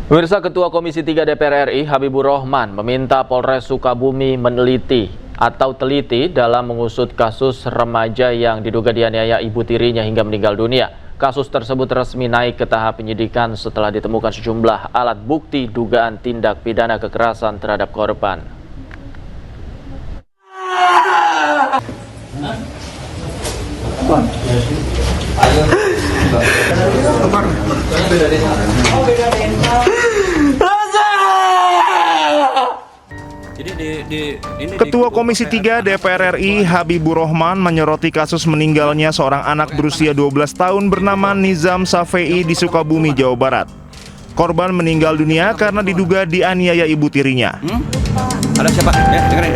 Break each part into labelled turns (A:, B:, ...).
A: Pemirsa, Ketua Komisi 3 DPR RI Habibur Rahman meminta Polres Sukabumi teliti dalam mengusut kasus remaja yang diduga dianiaya ibu tirinya hingga meninggal dunia. Kasus tersebut resmi naik ke tahap penyidikan setelah ditemukan sejumlah alat bukti dugaan tindak pidana kekerasan terhadap korban.
B: Ketua Komisi 3 DPR RI Habibur Rahman menyoroti kasus meninggalnya seorang anak berusia 12 tahun bernama Nizam Safei di Sukabumi, Jawa Barat. Korban meninggal dunia karena diduga dianiaya ibu tirinya.
C: Ada siapa? Ya, dengerin.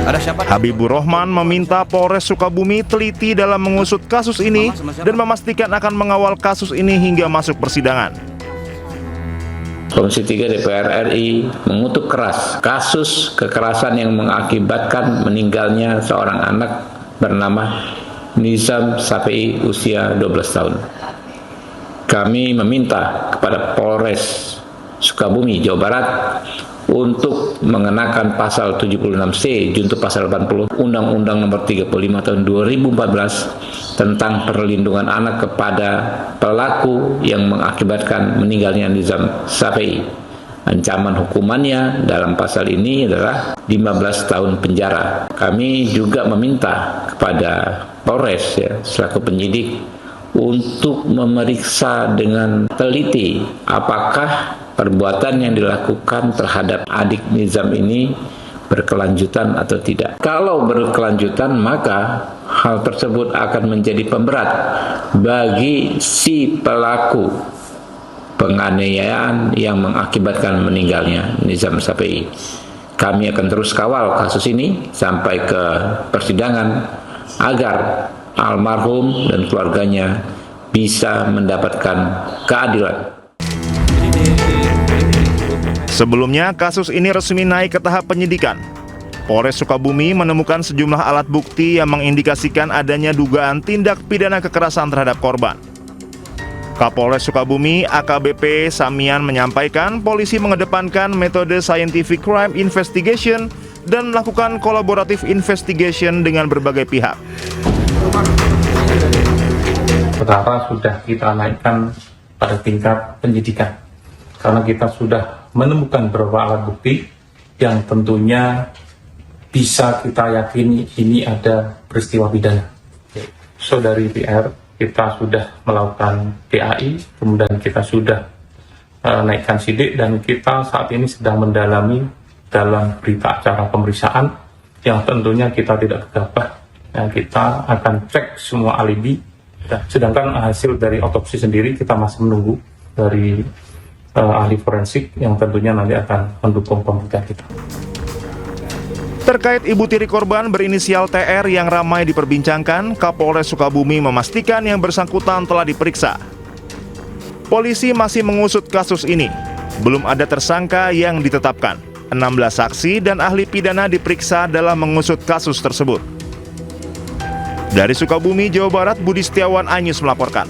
C: Ada siapa?
B: Habibur Rahman meminta Polres Sukabumi teliti dalam mengusut kasus ini dan memastikan akan mengawal kasus ini hingga masuk persidangan.
D: Komisi 3 DPR RI mengutuk keras kasus kekerasan yang mengakibatkan meninggalnya seorang anak bernama Nizam Safei usia 12 tahun. Kami meminta kepada Polres Sukabumi, Jawa Barat untuk mengenakan pasal 76C junto pasal 80 Undang-Undang Nomor 35 Tahun 2014 tentang perlindungan anak kepada pelaku yang mengakibatkan meninggalnya Nizam Safei. Ancaman hukumannya dalam pasal ini adalah 15 tahun penjara. Kami juga meminta kepada Polres selaku penyidik untuk memeriksa dengan teliti apakah perbuatan yang dilakukan terhadap adik Nizam ini berkelanjutan atau tidak. Kalau berkelanjutan, maka hal tersebut akan menjadi pemberat bagi si pelaku penganiayaan yang mengakibatkan meninggalnya Nizam Safei. Kami akan terus kawal kasus ini sampai ke persidangan agar almarhum dan keluarganya bisa mendapatkan keadilan.
B: Sebelumnya, kasus ini resmi naik ke tahap penyidikan. Polres Sukabumi menemukan sejumlah alat bukti yang mengindikasikan adanya dugaan tindak pidana kekerasan terhadap korban. Kapolres Sukabumi AKBP Samian menyampaikan polisi mengedepankan metode scientific crime investigation dan melakukan collaborative investigation dengan berbagai pihak.
E: Perkara sudah kita naikkan pada tingkat penyidikan karena kita sudah menemukan beberapa alat bukti yang tentunya bisa kita yakini ini ada peristiwa pidana. So dari PR kita sudah melakukan PAI, kemudian kita sudah naikkan sidik dan kita saat ini sedang mendalami dalam berita acara pemeriksaan yang tentunya kita tidak gegabah. Kita akan cek semua alibi. Sedangkan hasil dari otopsi sendiri kita masih menunggu dari ahli forensik yang tentunya nanti akan mendukung pembuktian kita.
B: Terkait ibu tiri korban berinisial TR yang ramai diperbincangkan, Kapolres Sukabumi memastikan yang bersangkutan telah diperiksa. Polisi masih mengusut kasus ini. Belum ada tersangka yang ditetapkan. 16 saksi dan ahli pidana diperiksa dalam mengusut kasus tersebut. Dari Sukabumi, Jawa Barat, Budi Setiawan, iNews melaporkan.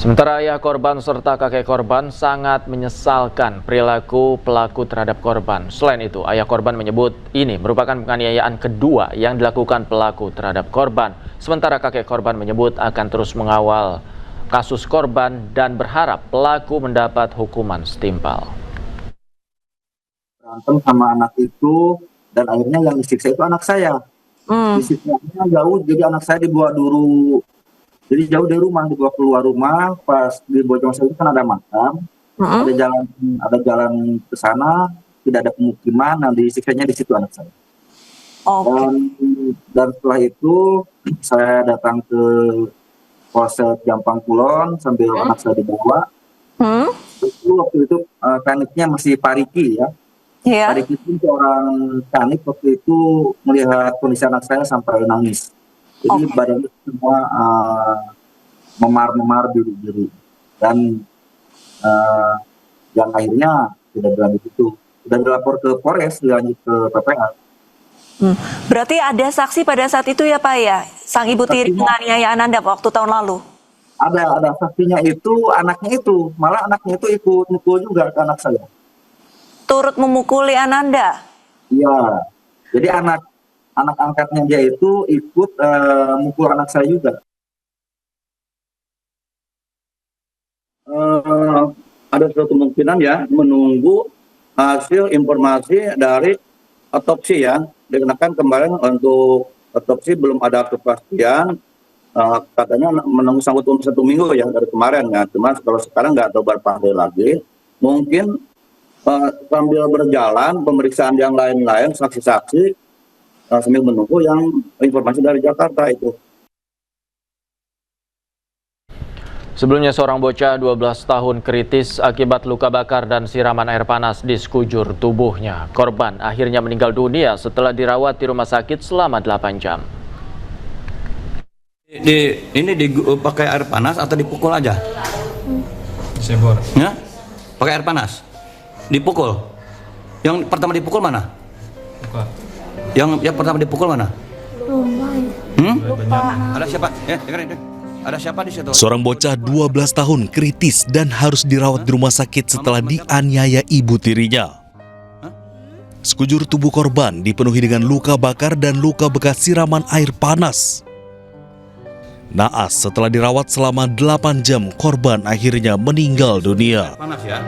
A: Sementara ayah korban serta kakek korban sangat menyesalkan perilaku pelaku terhadap korban. Selain itu, ayah korban menyebut ini merupakan penganiayaan kedua yang dilakukan pelaku terhadap korban. Sementara kakek korban menyebut akan terus mengawal kasus korban dan berharap pelaku mendapat hukuman setimpal.
F: Berantem sama anak itu dan akhirnya yang disiksa itu anak saya. Disiksanya jauh, jadi anak saya dibawa dulu. Jadi jauh dari rumah, dibawa keluar rumah. Pas di Bojong itu kan ada makam, ada jalan ke sana, tidak ada pemukiman. Nah, disiksanya di situ anak saya. Dan setelah itu saya datang ke Polsek Jampang Kulon sambil anak saya dibawa. Waktu itu kaniknya masih Pariki ya. Pariki itu seorang kanik waktu itu melihat kondisi anak saya sampai nangis. Jadi badannya semua memar-memar biru-biru dan yang akhirnya tidak berlanjut itu. Sudah dilapor ke Polres, dilanjut ke PPA.
G: Berarti ada saksi pada saat itu ya Pak ya? Sang ibu tiri penganiayaan Anda waktu tahun lalu?
F: Ada saksinya itu anaknya itu, malah anaknya itu ikut mukul juga ke anak saya.
G: Turut memukuli Ananda?
F: Iya, jadi anak angkatnya dia itu ikut mukul anak saya juga. Ada suatu kemungkinan ya menunggu hasil informasi dari otopsi ya. Dikarenakan kemarin untuk otopsi belum ada kepastian, katanya menunggu sangkut untuk 1 minggu ya dari kemarin ya. Cuma kalau sekarang nggak tahu berapa hari lagi. Mungkin sambil berjalan pemeriksaan yang lain-lain, saksi-saksi sambil menunggu yang informasi dari Jakarta itu.
A: Sebelumnya seorang bocah 12 tahun kritis akibat luka bakar dan siraman air panas di sekujur tubuhnya. Korban akhirnya meninggal dunia setelah dirawat di rumah sakit selama 8 jam.
C: Ini pakai air panas atau dipukul aja?
E: Disebor.
C: Ya? Pakai air panas. Dipukul. Yang pertama dipukul mana?
E: Luka.
C: Yang pertama dipukul mana? Ada siapa? Dengerin. Ada siapa di situ?
H: Seorang bocah 12 tahun kritis dan harus dirawat di rumah sakit setelah dianiaya ibu tirinya. Sekujur tubuh korban dipenuhi dengan luka bakar dan luka bekas siraman air panas. Naas setelah dirawat selama 8 jam, korban akhirnya meninggal dunia.
C: Panas ya.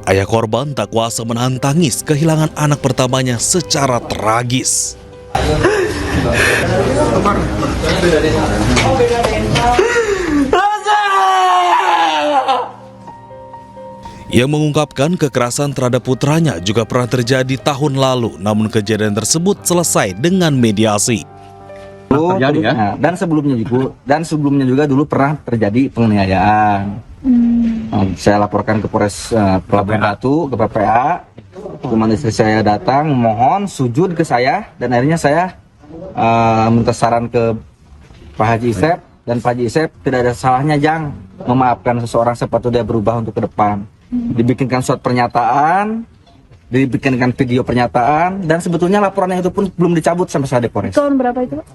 H: Ayah korban tak kuasa menahan tangis kehilangan anak pertamanya secara tragis. Ia mengungkapkan kekerasan terhadap putranya juga pernah terjadi tahun lalu, namun kejadian tersebut selesai dengan mediasi.
I: Terjadi ya? Dan sebelumnya juga dulu pernah terjadi penganiayaan. Saya laporkan ke Polres Pelabuhan Batu, ke PPA. Kemudian istri saya datang mohon sujud ke saya, dan akhirnya saya minta saran ke Pak Haji Isep, dan Pak Haji Isep tidak ada salahnya Jang memaafkan seseorang sepatu dia berubah untuk ke depan. Dibikinkan surat pernyataan, dibikinkan video pernyataan, dan sebetulnya laporannya itu pun belum dicabut sampai saat di Polres.
J: Tahun berapa itu, Pak?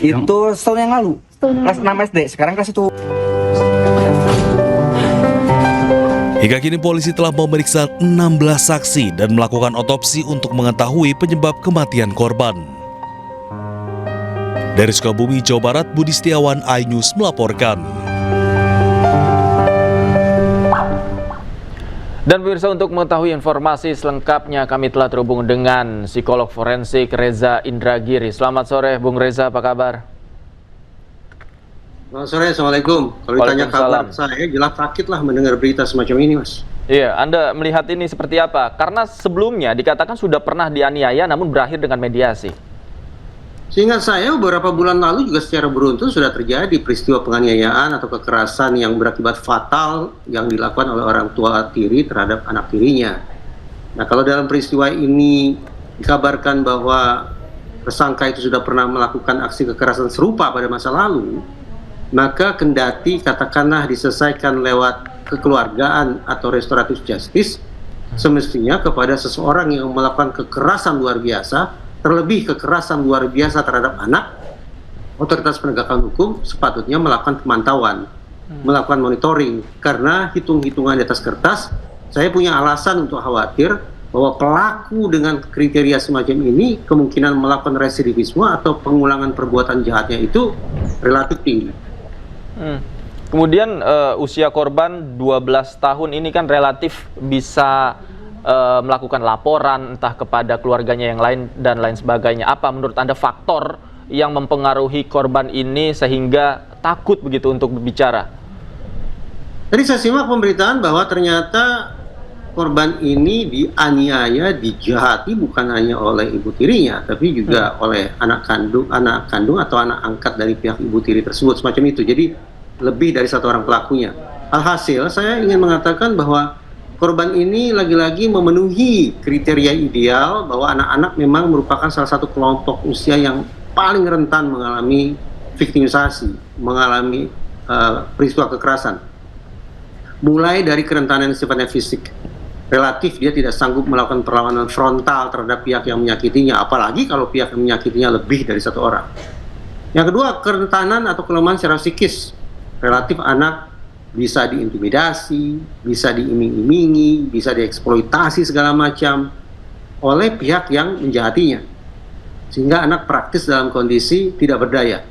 I: Itu setahun yang lalu, kelas 6 SD, sekarang kelas 1.
H: Hingga kini polisi telah memeriksa 16 saksi dan melakukan otopsi untuk mengetahui penyebab kematian korban. Dari Sukabumi, Jawa Barat, Budi Setiawan, iNews melaporkan.
A: Dan pemirsa, untuk mengetahui informasi selengkapnya kami telah terhubung dengan psikolog forensik Reza Indragiri. Selamat sore Bung Reza, apa kabar?
K: Selamat sore, Assalamualaikum. Kalau ditanya kabar saya, jelas sakit lah mendengar berita semacam ini, Mas.
A: Iya, Anda melihat ini seperti apa? Karena sebelumnya dikatakan sudah pernah dianiaya namun berakhir dengan mediasi.
K: Seingat saya beberapa bulan lalu juga secara beruntun sudah terjadi peristiwa penganiayaan atau kekerasan yang berakibat fatal yang dilakukan oleh orang tua tiri terhadap anak tirinya. Nah, kalau dalam peristiwa ini dikabarkan bahwa tersangka itu sudah pernah melakukan aksi kekerasan serupa pada masa lalu, maka kendati katakanlah diselesaikan lewat kekeluargaan atau restoratif justice, semestinya kepada seseorang yang melakukan kekerasan luar biasa, terlebih kekerasan luar biasa terhadap anak, otoritas penegakan hukum sepatutnya melakukan pemantauan, melakukan monitoring. Karena hitung-hitungan di atas kertas, saya punya alasan untuk khawatir bahwa pelaku dengan kriteria semacam ini kemungkinan melakukan residivisme atau pengulangan perbuatan jahatnya itu relatif tinggi.
A: Kemudian usia korban 12 tahun ini kan relatif bisa melakukan laporan entah kepada keluarganya yang lain dan lain sebagainya. Apa menurut Anda faktor yang mempengaruhi korban ini sehingga takut begitu untuk berbicara?
K: Tadi saya simak pemberitaan bahwa ternyata korban ini dianiaya, dijahati bukan hanya oleh ibu tirinya, tapi juga oleh anak kandung atau anak angkat dari pihak ibu tiri tersebut, semacam itu. Jadi lebih dari satu orang pelakunya. Alhasil saya ingin mengatakan bahwa korban ini lagi-lagi memenuhi kriteria ideal bahwa anak-anak memang merupakan salah satu kelompok usia yang paling rentan mengalami viktimisasi, mengalami peristiwa kekerasan. Mulai dari kerentanan sifatnya fisik, relatif dia tidak sanggup melakukan perlawanan frontal terhadap pihak yang menyakitinya, apalagi kalau pihak yang menyakitinya lebih dari satu orang. Yang kedua, kerentanan atau kelemahan secara psikis. Relatif anak bisa diintimidasi, bisa diiming-imingi, bisa dieksploitasi segala macam oleh pihak yang menjahatinya. Sehingga anak praktis dalam kondisi tidak berdaya.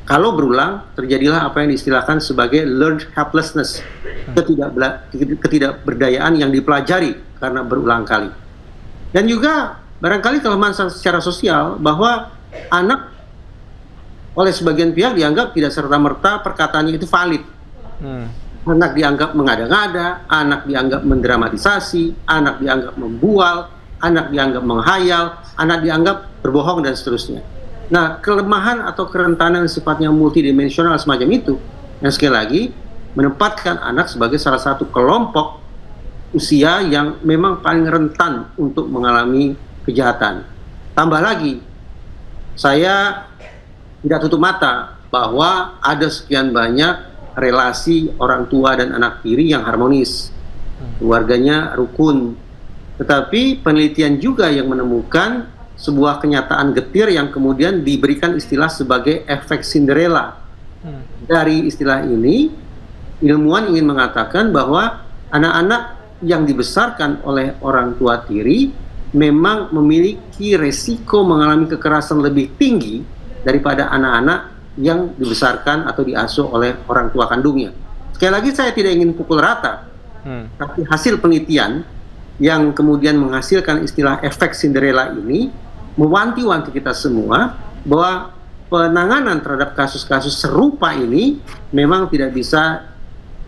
K: Kalau berulang, terjadilah apa yang diistilahkan sebagai learned helplessness, ketidakberdayaan yang dipelajari karena berulang kali. Dan juga barangkali kelemahan secara sosial bahwa anak oleh sebagian pihak dianggap tidak serta-merta perkataannya itu valid. Anak dianggap mengada-ngada, anak dianggap mendramatisasi, anak dianggap membual, anak dianggap menghayal, anak dianggap berbohong, dan seterusnya. Nah, kelemahan atau kerentanan sifatnya multidimensional semacam itu, yang sekali lagi menempatkan anak sebagai salah satu kelompok usia yang memang paling rentan untuk mengalami kejahatan. Tambah lagi, saya tidak tutup mata bahwa ada sekian banyak relasi orang tua dan anak tiri yang harmonis, keluarganya rukun. Tetapi penelitian juga yang menemukan sebuah kenyataan getir yang kemudian diberikan istilah sebagai efek Cinderella. Dari istilah ini, ilmuwan ingin mengatakan bahwa anak-anak yang dibesarkan oleh orang tua tiri memang memiliki resiko mengalami kekerasan lebih tinggi daripada anak-anak yang dibesarkan atau diasuh oleh orang tua kandungnya. Sekali lagi saya tidak ingin pukul rata, tapi hasil penelitian yang kemudian menghasilkan istilah efek Cinderella ini mewanti-wanti kita semua bahwa penanganan terhadap kasus-kasus serupa ini memang tidak bisa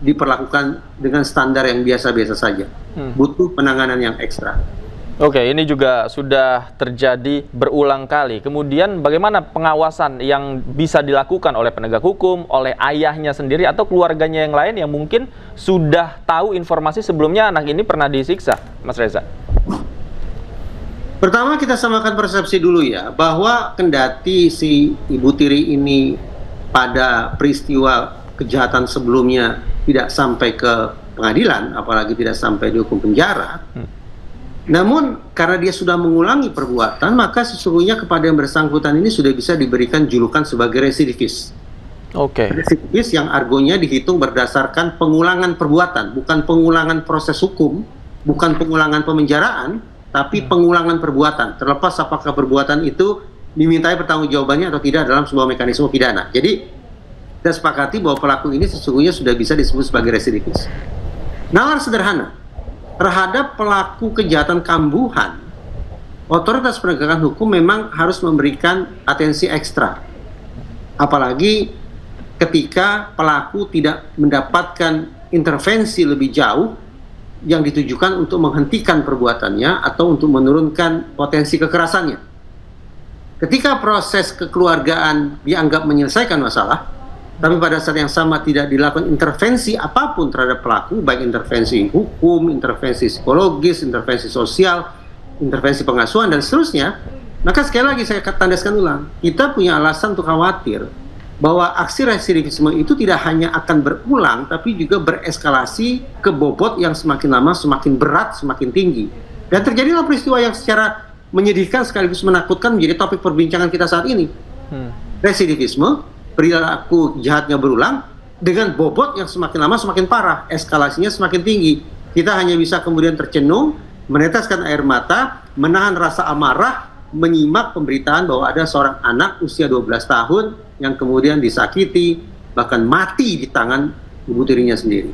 K: diperlakukan dengan standar yang biasa-biasa saja. Butuh penanganan yang ekstra.
A: Oke, ini juga sudah terjadi berulang kali. Kemudian bagaimana pengawasan yang bisa dilakukan oleh penegak hukum, oleh ayahnya sendiri atau keluarganya yang lain yang mungkin sudah tahu informasi sebelumnya anak ini pernah disiksa, Mas Reza?
K: Pertama, kita samakan persepsi dulu ya, bahwa kendati si ibu tiri ini pada peristiwa kejahatan sebelumnya tidak sampai ke pengadilan, apalagi tidak sampai dihukum penjara, namun karena dia sudah mengulangi perbuatan, maka sesungguhnya kepada yang bersangkutan ini sudah bisa diberikan julukan sebagai residivis. Residivis yang argonya dihitung berdasarkan pengulangan perbuatan, bukan pengulangan proses hukum, bukan pengulangan pemenjaraan, tapi pengulangan perbuatan. Terlepas apakah perbuatan itu dimintai pertanggungjawabannya atau tidak dalam sebuah mekanisme pidana. Jadi kita sepakati bahwa pelaku ini sesungguhnya sudah bisa disebut sebagai residivis. Nalar sederhana. Terhadap pelaku kejahatan kambuhan, otoritas penegakan hukum memang harus memberikan atensi ekstra. Apalagi ketika pelaku tidak mendapatkan intervensi lebih jauh yang ditujukan untuk menghentikan perbuatannya atau untuk menurunkan potensi kekerasannya. Ketika proses kekeluargaan dianggap menyelesaikan masalah, tapi pada saat yang sama tidak dilakukan intervensi apapun terhadap pelaku, baik intervensi hukum, intervensi psikologis, intervensi sosial, intervensi pengasuhan, dan seterusnya, maka sekali lagi saya tandaskan ulang, kita punya alasan untuk khawatir bahwa aksi residivisme itu tidak hanya akan berulang, tapi juga bereskalasi ke bobot yang semakin lama semakin berat, semakin tinggi. Dan terjadilah peristiwa yang secara menyedihkan sekaligus menakutkan menjadi topik perbincangan kita saat ini. Residivisme, perilaku jahatnya berulang dengan bobot yang semakin lama semakin parah, eskalasinya semakin tinggi. Kita hanya bisa kemudian tercenung, meneteskan air mata, menahan rasa amarah, menyimak pemberitaan bahwa ada seorang anak usia 12 tahun yang kemudian disakiti, bahkan mati di tangan ibu tirinya sendiri.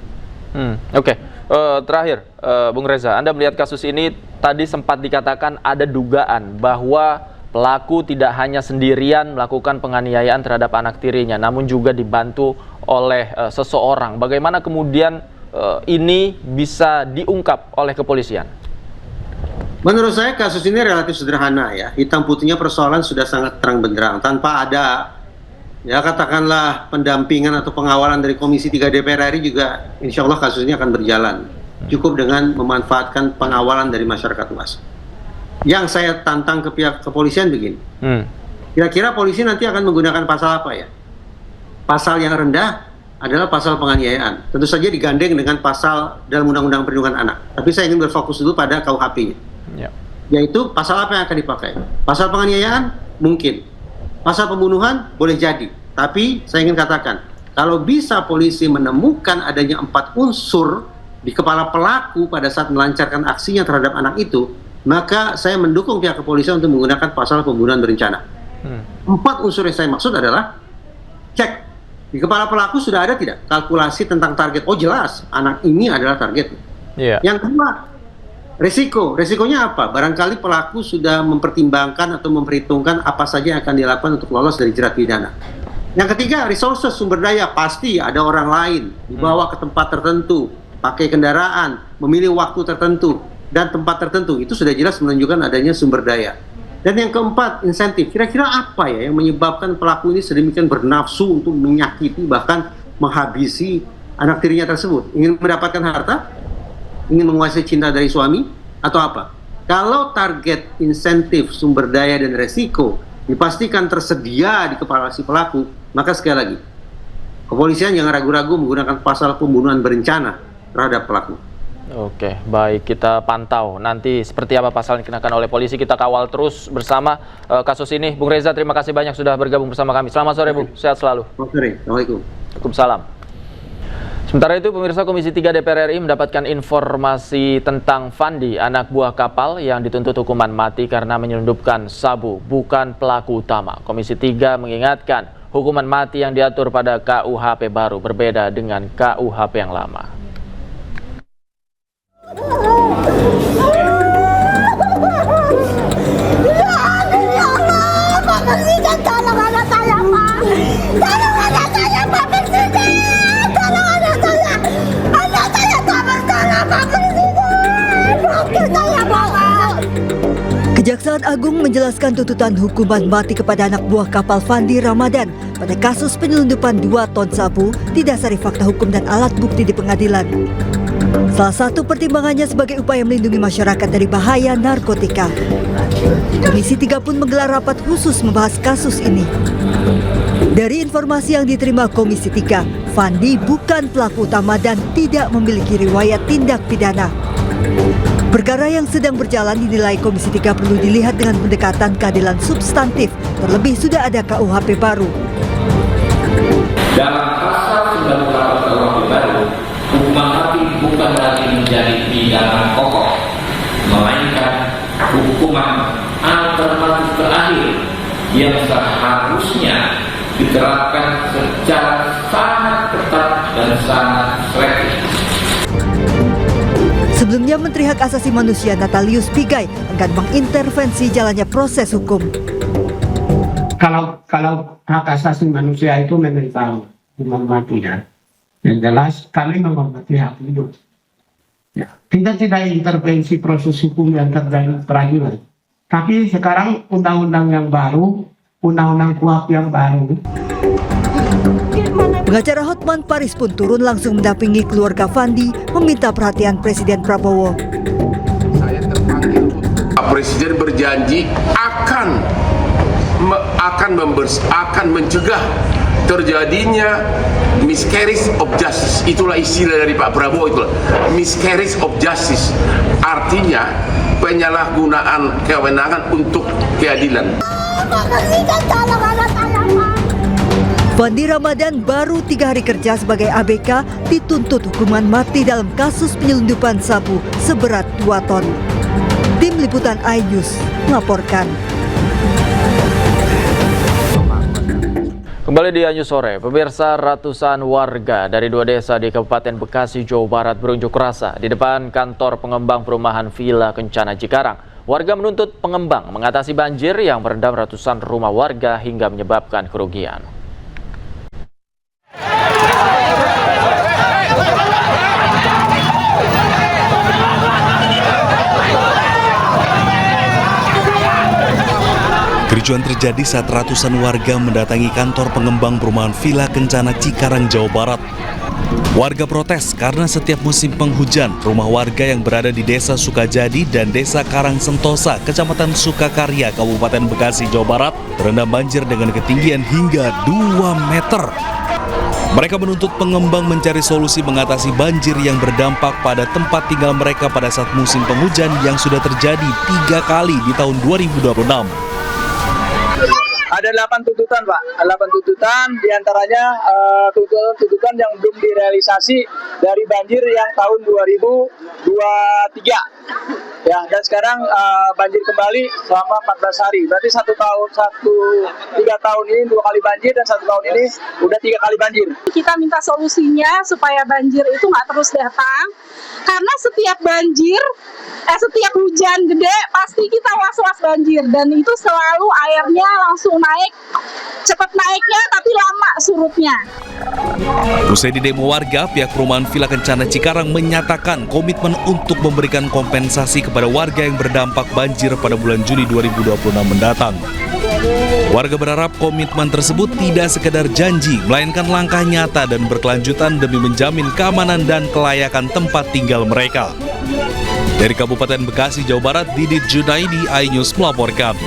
A: Terakhir, Bung Reza, Anda melihat kasus ini tadi sempat dikatakan ada dugaan bahwa pelaku tidak hanya sendirian melakukan penganiayaan terhadap anak tirinya, namun juga dibantu oleh seseorang. Bagaimana kemudian ini bisa diungkap oleh kepolisian?
K: Menurut saya kasus ini relatif sederhana ya. Hitam putihnya persoalan sudah sangat terang benderang. Tanpa ada, ya katakanlah pendampingan atau pengawalan dari Komisi 3 DPR RI juga, insya Allah kasus ini akan berjalan. Cukup dengan memanfaatkan pengawalan dari masyarakat luas. Yang saya tantang ke pihak kepolisian begini, kira-kira polisi nanti akan menggunakan pasal apa ya? Pasal yang rendah adalah pasal penganiayaan. Tentu saja digandeng dengan pasal dalam Undang-Undang Perlindungan Anak. Tapi saya ingin berfokus dulu pada KUHP-nya. Yaitu pasal apa yang akan dipakai? Pasal penganiayaan? Mungkin. pasal pembunuhan boleh jadi. Tapi saya ingin katakan, kalau bisa polisi menemukan adanya 4 unsur di kepala pelaku pada saat melancarkan aksinya terhadap anak itu, maka saya mendukung pihak kepolisian untuk menggunakan pasal pembunuhan berencana. 4 unsur yang saya maksud adalah, cek di kepala pelaku sudah ada tidak kalkulasi tentang target. Oh jelas, anak ini adalah target. Yang kedua, resikonya apa? Barangkali pelaku sudah mempertimbangkan atau memperhitungkan apa saja yang akan dilakukan untuk lolos dari jerat pidana. Yang ketiga, resources, sumber daya. Pasti ada orang lain dibawa ke tempat tertentu, pakai kendaraan, memilih waktu tertentu dan tempat tertentu. Itu sudah jelas menunjukkan adanya sumber daya. Dan yang keempat, insentif. Kira-kira apa ya yang menyebabkan pelaku ini sedemikian bernafsu untuk menyakiti bahkan menghabisi anak tirinya tersebut? Ingin mendapatkan harta? Ingin menguasai cinta dari suami? Atau apa? Kalau target, insentif, sumber daya, dan resiko dipastikan tersedia di kepala si pelaku, maka sekali lagi, kepolisian jangan ragu-ragu menggunakan pasal pembunuhan berencana terhadap pelaku.
A: Oke, baik, kita pantau nanti seperti apa pasal yang dikenakan oleh polisi. Kita kawal terus bersama kasus ini. Bung Reza, terima kasih banyak sudah bergabung bersama kami. Selamat sore, Bung. Sehat selalu.
K: Selamat sore. Assalamualaikum.
A: Waalaikumsalam. Sementara itu, pemirsa, Komisi 3 DPR RI mendapatkan informasi tentang Fandi, anak buah kapal yang dituntut hukuman mati karena menyelundupkan sabu, bukan pelaku utama. Komisi 3 mengingatkan, hukuman mati yang diatur pada KUHP baru berbeda dengan KUHP yang lama.
J: Kejaksaan Agung menjelaskan tuntutan hukuman mati kepada anak buah kapal Fandi Ramadan pada kasus penyelundupan 2 ton sabu didasari fakta hukum dan alat bukti di pengadilan. Salah satu pertimbangannya sebagai upaya melindungi masyarakat dari bahaya narkotika. Komisi 3 pun menggelar rapat khusus membahas kasus ini. Dari informasi yang diterima Komisi 3, Fandi bukan pelaku utama dan tidak memiliki riwayat tindak pidana. Perkara yang sedang berjalan dinilai Komisi 3 perlu dilihat dengan pendekatan keadilan substantif, terlebih sudah ada KUHP baru.
D: Dalam pasal 98 KUHP baru, hukuman mati bukan lagi menjadi pidana pokok, melainkan hukuman alternatif terakhir yang seharusnya diterapkan secara sangat ketat dan sangat selektif.
J: Sebelumnya, Menteri Hak Asasi Manusia Natalius Pigai akan mengintervensi jalannya proses hukum.
L: Kalau hak asasi manusia itu menentang hukuman mati, ya. Yang jelas kami menghormati hak hidup. Ya. Kita tidak intervensi proses hukum yang terjadi peradilan. Tapi sekarang undang-undang yang baru, undang-undang KUHP yang baru.
J: Pengacara Hotman Paris pun turun langsung mendampingi keluarga Fandi meminta perhatian Presiden Prabowo.
M: Presiden berjanji akan mencegah terjadinya miscarriage of justice. Itulah istilah dari Pak Prabowo, itulah miscarriage of justice. Artinya penyalahgunaan kewenangan untuk keadilan.
J: Fandi Ramadan baru 3 hari kerja sebagai ABK dituntut hukuman mati dalam kasus penyelundupan sabu seberat 2 ton. Tim Liputan iNews melaporkan.
A: Kembali di iNews Sore, pemirsa, ratusan warga dari 2 desa di Kabupaten Bekasi, Jawa Barat berunjuk rasa di depan kantor pengembang perumahan Villa Kencana Cikarang. Warga menuntut pengembang mengatasi banjir yang merendam ratusan rumah warga hingga menyebabkan kerugian.
H: Kericuan terjadi saat ratusan warga mendatangi kantor pengembang perumahan Villa Kencana Cikarang, Jawa Barat. Warga protes karena setiap musim penghujan, rumah warga yang berada di Desa Sukajadi dan Desa Karangsentosa, Kecamatan Sukakarya, Kabupaten Bekasi, Jawa Barat, terendam banjir dengan ketinggian hingga 2 meter. Mereka menuntut pengembang mencari solusi mengatasi banjir yang berdampak pada tempat tinggal mereka pada saat musim penghujan yang sudah terjadi 3 kali di tahun 2026.
N: Ada 8 tuntutan, Pak. 8 tuntutan, diantaranya tuntutan yang belum direalisasi dari banjir yang tahun 2023. Ya, dan sekarang banjir kembali selama 14 hari. Berarti 3 tahun ini 2 kali banjir, dan 1 tahun ini udah 3 kali banjir.
O: Kita minta solusinya supaya banjir itu nggak terus datang, karena setiap banjir, setiap hujan gede pasti kita was-was banjir, dan itu selalu airnya langsung naik, cepat naiknya tapi lama surutnya.
H: Usai didemo warga, pihak perumahan Villa Kencana Cikarang menyatakan komitmen untuk memberikan kompensasi kepada warga yang berdampak banjir pada bulan Juli 2026 mendatang. Warga berharap komitmen tersebut tidak sekedar janji, melainkan langkah nyata dan berkelanjutan demi menjamin keamanan dan kelayakan tempat tinggal mereka. Dari Kabupaten Bekasi, Jawa Barat, Didit Junaidi, iNews melaporkan.